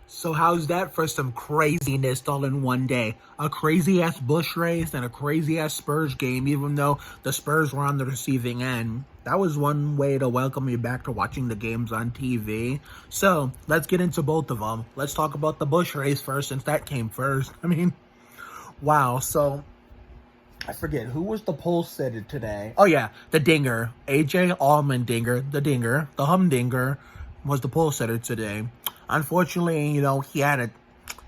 So how's that for some craziness all in one day? A crazy-ass Busch race and a crazy-ass Spurs game, even though the Spurs were on the receiving end. That was one way to welcome me back to watching the games on TV. So, let's get into both of them. Let's talk about the Busch race first, since that came first. Wow, so I forget, who was the pole sitter today? Oh yeah, the dinger. AJ Allmendinger, the humdinger, was the pole sitter today. Unfortunately, he had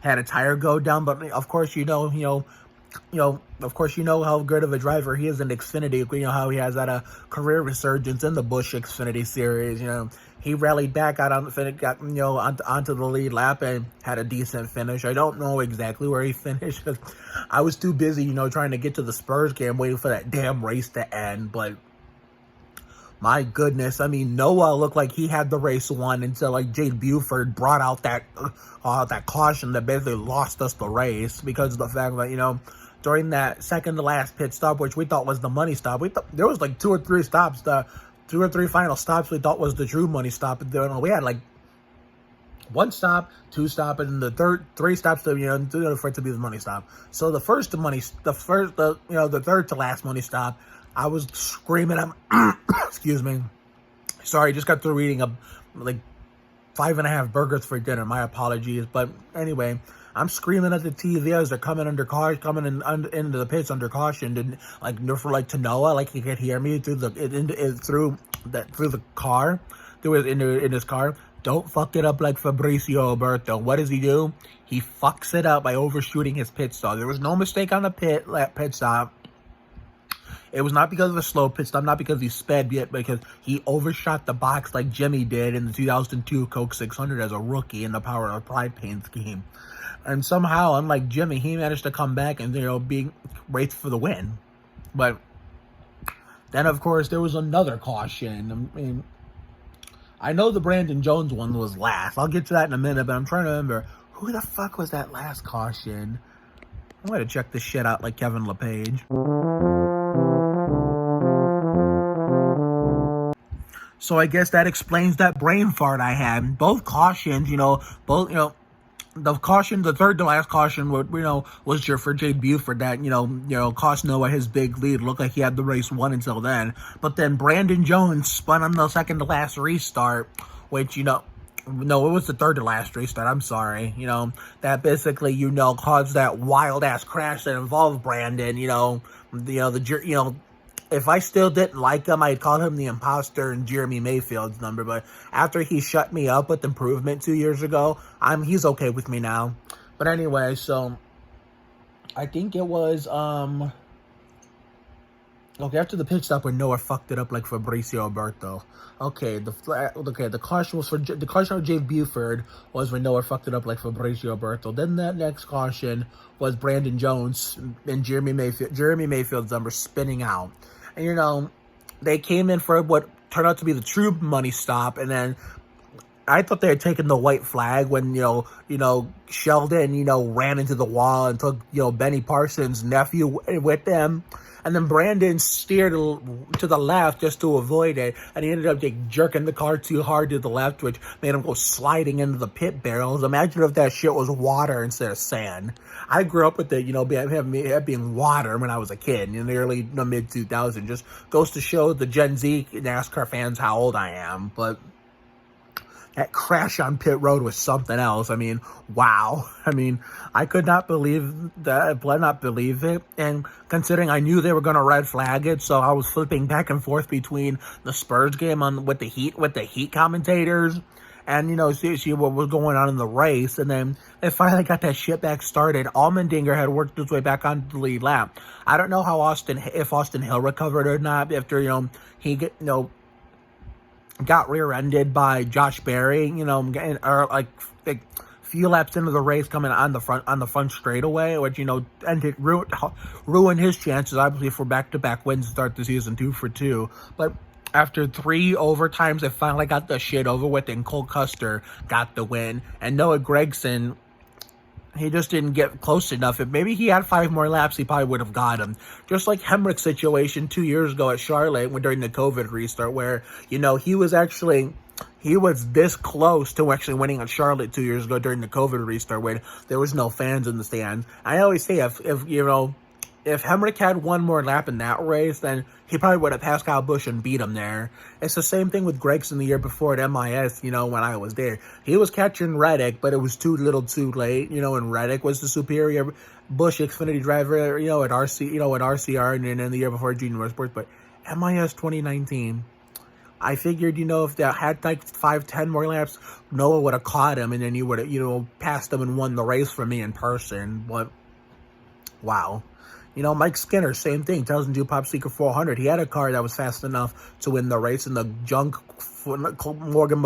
a tire go down, but of course, how good of a driver he is in Xfinity. You know how he has had a career resurgence in the Busch Xfinity series. He rallied back, got on onto the lead lap and had a decent finish. I don't know exactly where he finished because I was too busy, trying to get to the Spurs game, waiting for that damn race to end. But my goodness, Noah looked like he had the race won until Jade Buford brought out that caution that basically lost us the race because of the fact that during that second to last pit stop, which we thought was the money stop, we thought there was two or three stops, the 2 or 3 final stops we thought was the true money stop. We had one stop, 2 stop, and the third 3 stops for it to be the money stop. So the third to last money stop, I was screaming at excuse me. Sorry, just got through eating 5.5 burgers for dinner. My apologies. But anyway, I'm screaming at the TV as they're coming into the pits under caution, to Noah, he could hear me through the car, in his car. Don't fuck it up like Fabricio Alberto. What does he do? He fucks it up by overshooting his pit stop. There was no mistake on the pit stop. It was not because of a slow pit stop, not because he sped yet, because he overshot the box like Jimmy did in the 2002 Coke 600 as a rookie in the Power of Pride paint scheme. And somehow, unlike Jimmy, he managed to come back and, being raced for the win. But then, of course, there was another caution. I know the Brandon Jones one was last. I'll get to that in a minute, but I'm trying to remember, who the fuck was that last caution? I'm going to check this shit out like Kevin LePage. So I guess that explains that brain fart I had. Both cautions, the caution, the third to last caution, was for Jade Buford that, cost Noah his big lead. Looked like he had the race won until then. But then Brandon Jones spun on the second to last restart, which, no, it was the third to last restart. I'm sorry. That basically, caused that wild ass crash that involved Brandon, if I still didn't like him, I'd call him the imposter in Jeremy Mayfield's number. But after he shut me up with improvement 2 years ago, he's okay with me now. But anyway, so I think it was after the pit stop when Noah fucked it up like Fabricio Alberto. The caution of Jade Buford was when Noah fucked it up like Fabricio Alberto. Then that next caution was Brandon Jones and Jeremy Mayfield's number spinning out. And they came in for what turned out to be the true money stop, and then I thought they had taken the white flag when, Sheldon, ran into the wall and took, Benny Parsons' nephew with them. And then Brandon steered to the left just to avoid it. And he ended up jerking the car too hard to the left, which made him go sliding into the pit barrels. Imagine if that shit was water instead of sand. I grew up with it, being water when I was a kid in the mid-2000s. Just goes to show the Gen Z NASCAR fans how old I am. But that crash on pit road was something else. Wow. I could not believe it. And considering I knew they were going to red flag it, so I was flipping back and forth between the Spurs game with the Heat commentators and, see what was going on in the race. And then they finally got that shit back started. Allmendinger had worked his way back onto the lead lap. I don't know how if Austin Hill recovered or not after, he got rear-ended by Josh Berry, few laps into the race coming on the front straightaway, which, ruined his chances, obviously, for back-to-back wins to start the season 2 for 2. But after 3 overtimes, they finally got the shit over with, and Cole Custer got the win. And Noah Gragson, he just didn't get close enough. If maybe he had 5 more laps, he probably would have got him. Just like Hemrick's situation 2 years ago at Charlotte during the COVID restart, where, he was actually he was this close to actually winning at Charlotte 2 years ago during the COVID restart when there was no fans in the stands. I always say if Hemrick had one more lap in that race, then he probably would have passed Kyle Busch and beat him there. It's the same thing with Gregson the year before at MIS, when I was there. He was catching Reddick, but it was too little too late, and Reddick was the superior Busch Xfinity driver, at RCR, and then the year before Junior Motorsports. But MIS 2019, I figured, if they had like 5-10 more laps, Noah would have caught him, and then he would have, passed him and won the race for me in person. But, wow. Mike Skinner, same thing, 2002 Pop Secret 400. He had a car that was fast enough to win the race in the junk Morgan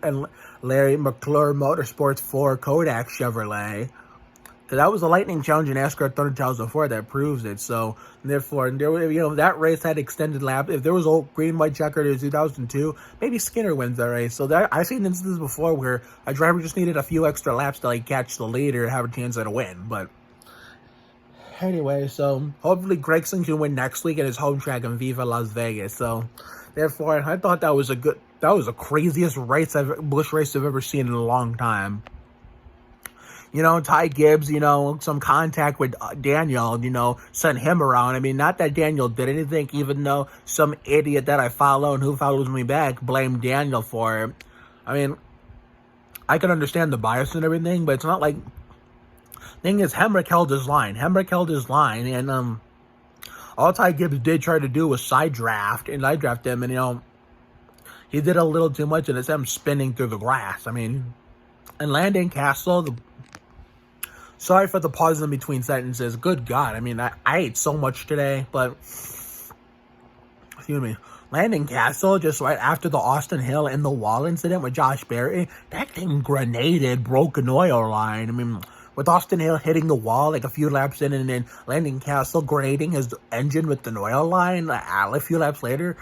and Larry McClure Motorsports 4 Kodak Chevrolet. Because that was a lightning challenge in NASCAR 30,004 that proves it. So, therefore, that race had extended lap. If there was old green, white checkered in 2002, maybe Skinner wins that race. So, I've seen instances before where a driver just needed a few extra laps to, catch the lead or have a chance at a win. But, anyway, so, hopefully Gregson can win next week at his home track in Viva Las Vegas. So, therefore, I thought that was the craziest Busch race I've ever seen in a long time. Ty Gibbs, some contact with Daniel, sent him around. I mean, not that Daniel did anything, even though some idiot that I follow and who follows me back blamed Daniel for it. I mean, I can understand the bias and everything, but it's not like... Thing is, Hemrick held his line. And all Ty Gibbs did try to do was side draft him, and, he did a little too much, and it's him spinning through the grass. I mean, and Landon Castle... Sorry for the pause in between sentences. Good God. I mean, I ate so much today, but... Excuse me. Landon Castle, just right after the Austin Hill and the wall incident with Josh Berry, that thing grenaded, broke an oil line. I mean, with Austin Hill hitting the wall a few laps in, and then Landon Castle grenading his engine with the oil line a few laps later,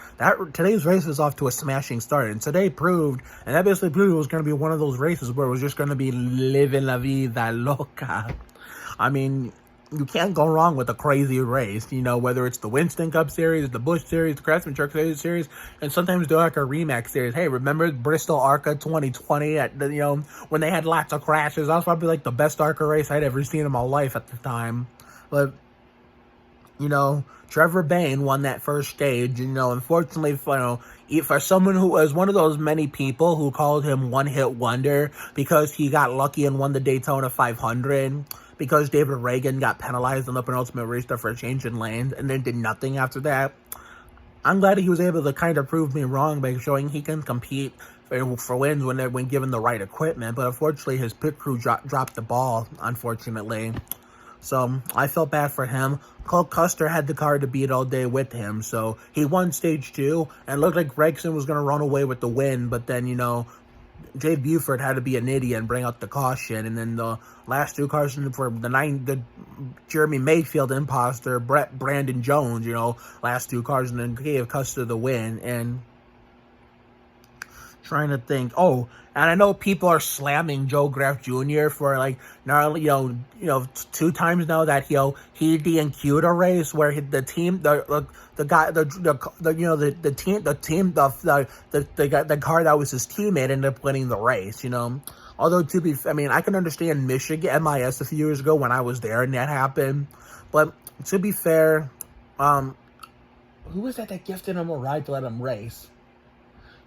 today's race is off to a smashing start. And today proved, and that basically proved it was going to be one of those races where it was just going to be living la vida loca. I mean, you can't go wrong with a crazy race, whether it's the Winston Cup series, the Busch series, the Craftsman Truck series, and sometimes the ARCA Remax series. Hey, remember Bristol ARCA 2020 when they had lots of crashes? That was probably the best ARCA race I'd ever seen in my life at the time. But, Trevor Bayne won that first stage, unfortunately, for someone who was one of those many people who called him one-hit wonder because he got lucky and won the Daytona 500, because David Reagan got penalized on the penultimate restart for a change in lanes and then did nothing after that. I'm glad he was able to kind of prove me wrong by showing he can compete for wins when given the right equipment, but unfortunately his pit crew dropped the ball, unfortunately. So I felt bad for him. Cole Custer had the car to beat all day with him, so he won stage 2, and it looked like Gregson was going to run away with the win, but then, Jay Buford had to be an idiot and bring out the caution, and then the last 2 cars for the Jeremy Mayfield imposter, Brandon Jones, last 2 cars, and then gave Custer the win. And trying to think, and I know people are slamming Joe Graff Jr. for gnarly, 2 times now that he DNQ'd a race where the team, the car that was his teammate ended up winning the race. Although I can understand Michigan MIS a few years ago when I was there and that happened, but to be fair, who was that gifted him a ride to let him race?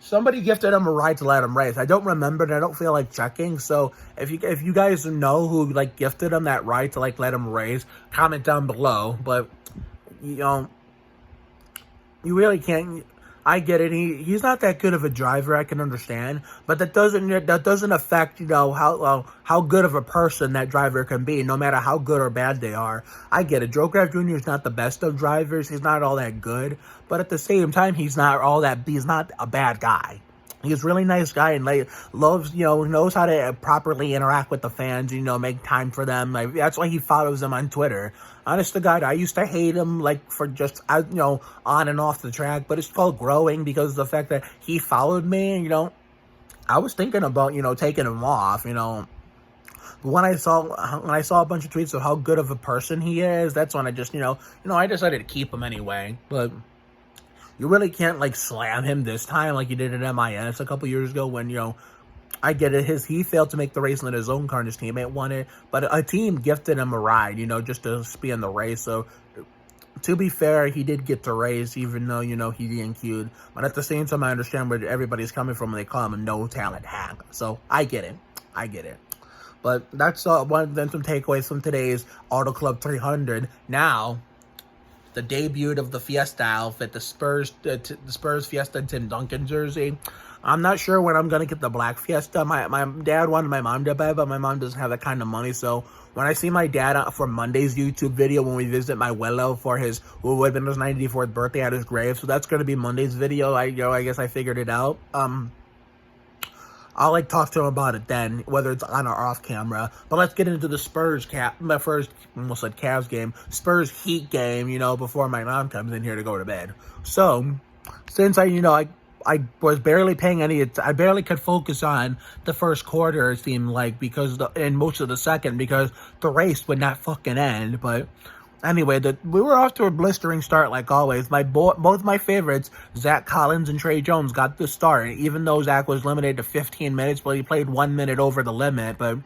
Somebody gifted him a ride to let him race. I don't remember, and I don't feel like checking. So if you guys know who gifted him that ride to let him race, comment down below. But you really can't. I get it. He's not that good of a driver. I can understand, but that doesn't affect how good of a person that driver can be, no matter how good or bad they are. I get it. Joe Graff Jr. is not the best of drivers. He's not all that good, but at the same time, he's not a bad guy. He's a really nice guy and loves, knows how to properly interact with the fans, make time for them. That's why he follows them on Twitter. Honest to God, I used to hate him, for just, on and off the track, but it's called growing because of the fact that he followed me, and, I was thinking about, taking him off, But when I saw a bunch of tweets of how good of a person he is, that's when I just, I decided to keep him anyway. But you really can't, like, slam him this time like you did at MIS a couple years ago when, I get it. He failed to make the race and let his own car and his teammate won it. But a team gifted him a ride, just to be in the race. So, to be fair, he did get the race, even though, he DNQ'd. But at the same time, I understand where everybody's coming from when they call him a no-talent hack. So, I get it. But that's then some takeaways from today's Auto Club 300. Now, the debut of the Fiesta outfit, the Spurs Fiesta Tim Duncan jersey. I'm not sure when I'm going to get the black Fiesta. My dad wanted my mom to buy, but my mom doesn't have that kind of money. So when I see my dad for Monday's YouTube video, when we visit my Willow for who would have been his 94th birthday at his grave. So that's going to be Monday's video. I guess I figured it out. I'll talk to him about it then, whether it's on or off camera. But let's get into the almost said Cavs game, Spurs Heat game, before my mom comes in here to go to bed. So, since I was barely paying I barely could focus on the first quarter, it seemed like, and most of the second, because the race would not fucking end, but... Anyway, we were off to a blistering start like always. Both my favorites, Zach Collins and Trey Jones, got the start. Even though Zach was limited to 15 minutes, but he played 1 minute over the limit. But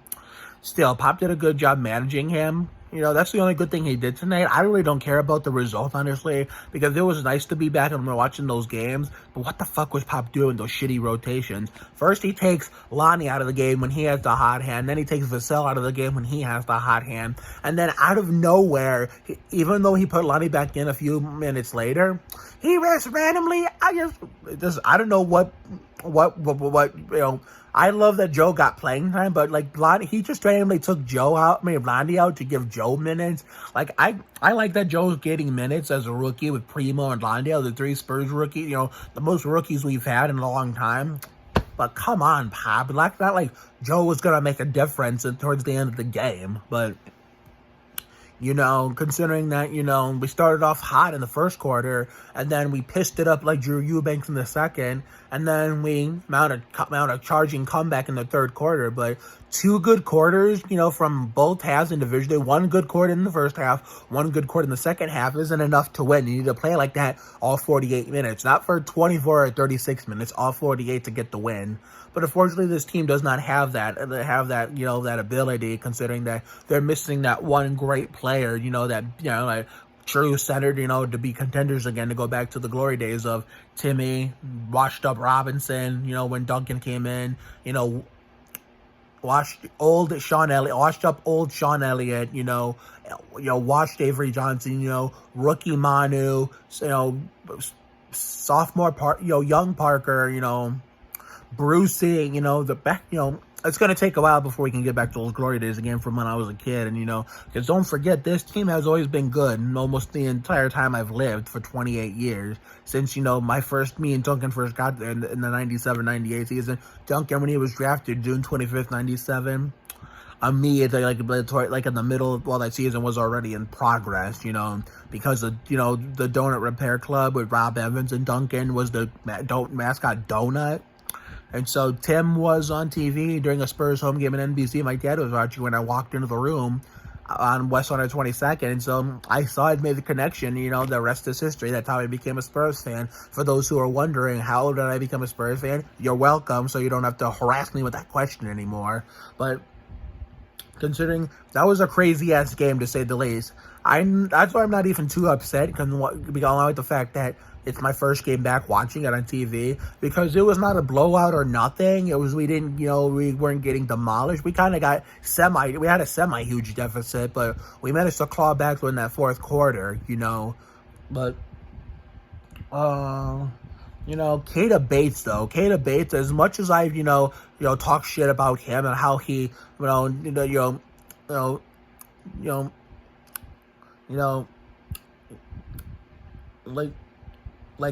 still, Pop did a good job managing him. That's the only good thing he did tonight. I really don't care about the result, honestly, because it was nice to be back and watching those games. But what the fuck was Pop doing, those shitty rotations? First, he takes Lonnie out of the game when he has the hot hand. Then he takes Vassell out of the game when he has the hot hand. And then out of nowhere, even though he put Lonnie back in a few minutes later, he rests randomly. I don't know what, I love that Joe got playing time, but Blondie, he just randomly took Blondie out to give Joe minutes. I like that Joe's getting minutes as a rookie with Primo and Blondie, the three Spurs rookies, the most rookies we've had in a long time. But come on, Pop. Not like Joe was going to make a difference towards the end of the game, but... considering that, we started off hot in the first quarter, and then we pissed it up like Drew Eubanks in the second, and then we mounted a charging comeback in the third quarter. But 2 good quarters, from both halves individually. 1 good quarter in the first half, 1 good quarter in the second half isn't enough to win. You need to play like that all 48 minutes, not for 24 or 36 minutes, all 48 to get the win. But unfortunately, this team does not have that ability, considering that they're missing that one great player, true centered, to be contenders again, to go back to the glory days of Timmy, washed up Robinson, when Duncan came in, washed up old Sean Elliott, washed Avery Johnson, rookie Manu, sophomore young Parker, Brucey, it's going to take a while before we can get back to those glory days again from when I was a kid. And, because don't forget, this team has always been good and almost the entire time I've lived for 28 years. Since, me and Duncan first got there in the 97-98 season. Duncan, when he was drafted June 25th, 97, immediately, in the middle, that season was already in progress, because of, the Donut Repair Club with Rob Evans and Duncan was the mascot Donut. And so Tim was on TV during a Spurs home game in NBC. My dad was watching when I walked into the room on West 122nd. And so I saw it, made the connection. The rest is history. That's how I became a Spurs fan. For those who are wondering, how did I become a Spurs fan? You're welcome, so you don't have to harass me with that question anymore. But considering that was a crazy-ass game, to say the least, that's why I'm not even too upset, because along with the fact that it's my first game back watching it on TV, because it was not a blowout or nothing. It was, we weren't getting demolished. We kind of got we had a semi-huge deficit, but we managed to claw back in that fourth quarter, But, Keita Bates, though. Keita Bates, as much as I've, talk shit about him and how he,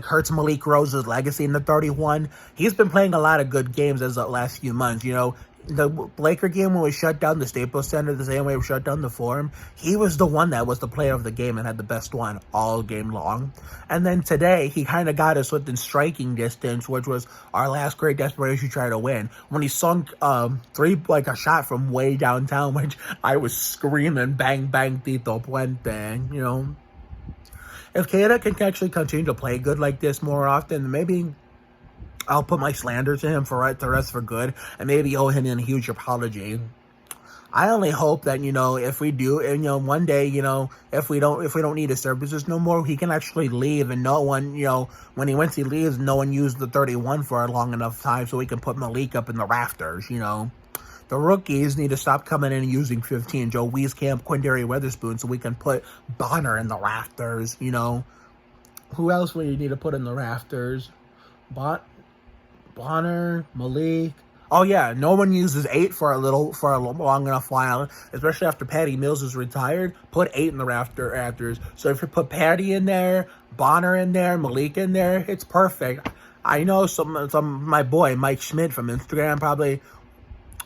hurts Malik Rose's legacy in the 31. He's been playing a lot of good games as the last few months. The Laker game when we shut down the Staples Center the same way we shut down the Forum, he was the one that was the player of the game and had the best one all game long. And then today, he kind of got us within striking distance, which was our last great desperation try to win. When he sunk a shot from way downtown, which I was screaming, bang, bang, Tito Puente, if Canada can actually continue to play good like this more often, maybe I'll put my slander to him for the rest for good, and maybe owe him a huge apology. I only hope that, if we do, and, one day, if we don't need his services no more, he can actually leave, and no one, once he leaves, no one used the 31 for a long enough time so we can put Malik up in the rafters, The rookies need to stop coming in and using 15, Joe Wieskamp, Quindary Weatherspoon, so we can put Bonner in the rafters, Who else would you need to put in the rafters? Bonner, Malik. Oh yeah, no one uses 8 for a long enough while, especially after Patty Mills is retired. Put 8 in the rafters. So if you put Patty in there, Bonner in there, Malik in there, it's perfect. I know my boy Mike Schmidt from Instagram probably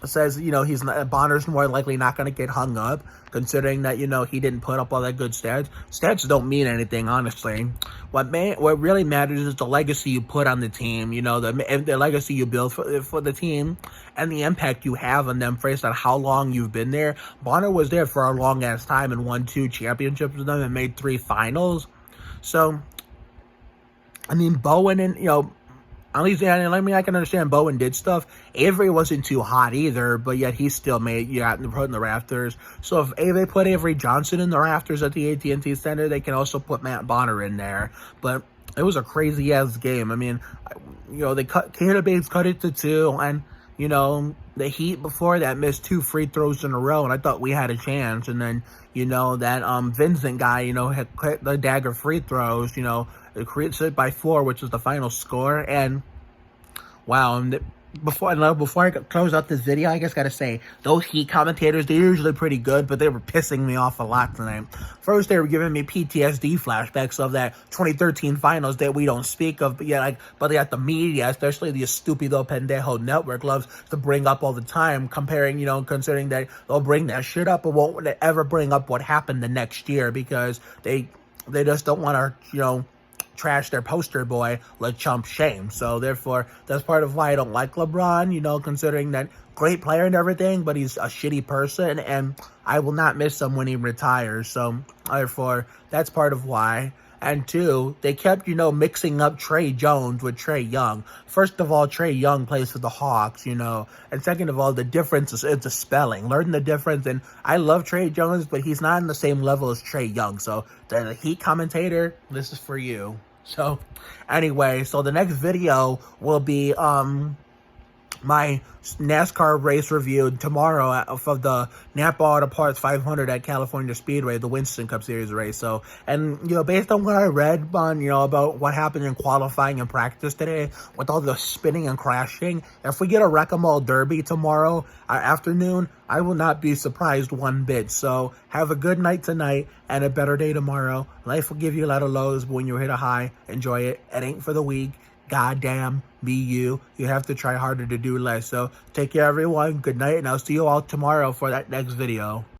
says, Bonner's more likely not going to get hung up, considering that, he didn't put up all that good stats. Stats don't mean anything, honestly. What really matters is the legacy you put on the team, the legacy you build for the team, and the impact you have on them based on how long you've been there. Bonner was there for a long-ass time and won 2 championships with them and made 3 finals. So, I mean, Bowen and, at least, I can understand Bowen did stuff. Avery wasn't too hot either, but yet he still made, put in the rafters. So if they put Avery Johnson in the rafters at the AT&T Center, they can also put Matt Bonner in there. But it was a crazy-ass game. I mean, Canada Bates cut it to 2, and, the Heat before that missed 2 free throws in a row, and I thought we had a chance. And then, that Vincent guy, had the dagger free throws, it creates it by 4, which is the final score. And wow, before I close out this video, I just gotta say, those Heat commentators, they're usually pretty good, but they were pissing me off a lot tonight. First, they were giving me PTSD flashbacks of that 2013 finals that we don't speak of, but yet the media, especially the Estupido Pendejo network, loves to bring up all the time, considering that they'll bring that shit up, but won't ever bring up what happened the next year, because they just don't want to, trash their poster boy, LeChump Shame. So therefore, that's part of why I don't like LeBron, considering that great player and everything, but he's a shitty person, and I will not miss him when he retires. So therefore, that's part of why. And 2, they kept, mixing up Trey Jones with Trae Young. First of all, Trae Young plays for the Hawks, And second of all, the difference is the spelling. Learn the difference. And I love Trey Jones, but he's not on the same level as Trae Young. So the Heat commentator, this is for you. So anyway, so the next video will be my NASCAR race review tomorrow for the NAPA Auto Parts 500 at California Speedway, the Winston Cup Series race. So, and, based on what I read on, about what happened in qualifying and practice today, with all the spinning and crashing, if we get a Wreck-A-Mole Derby tomorrow afternoon, I will not be surprised one bit. So, have a good night tonight and a better day tomorrow. Life will give you a lot of lows, but when you hit a high, enjoy it. It ain't for the weak. Goddamn, be you. You have to try harder to do less. So take care, everyone. Good night, and I'll see you all tomorrow for that next video.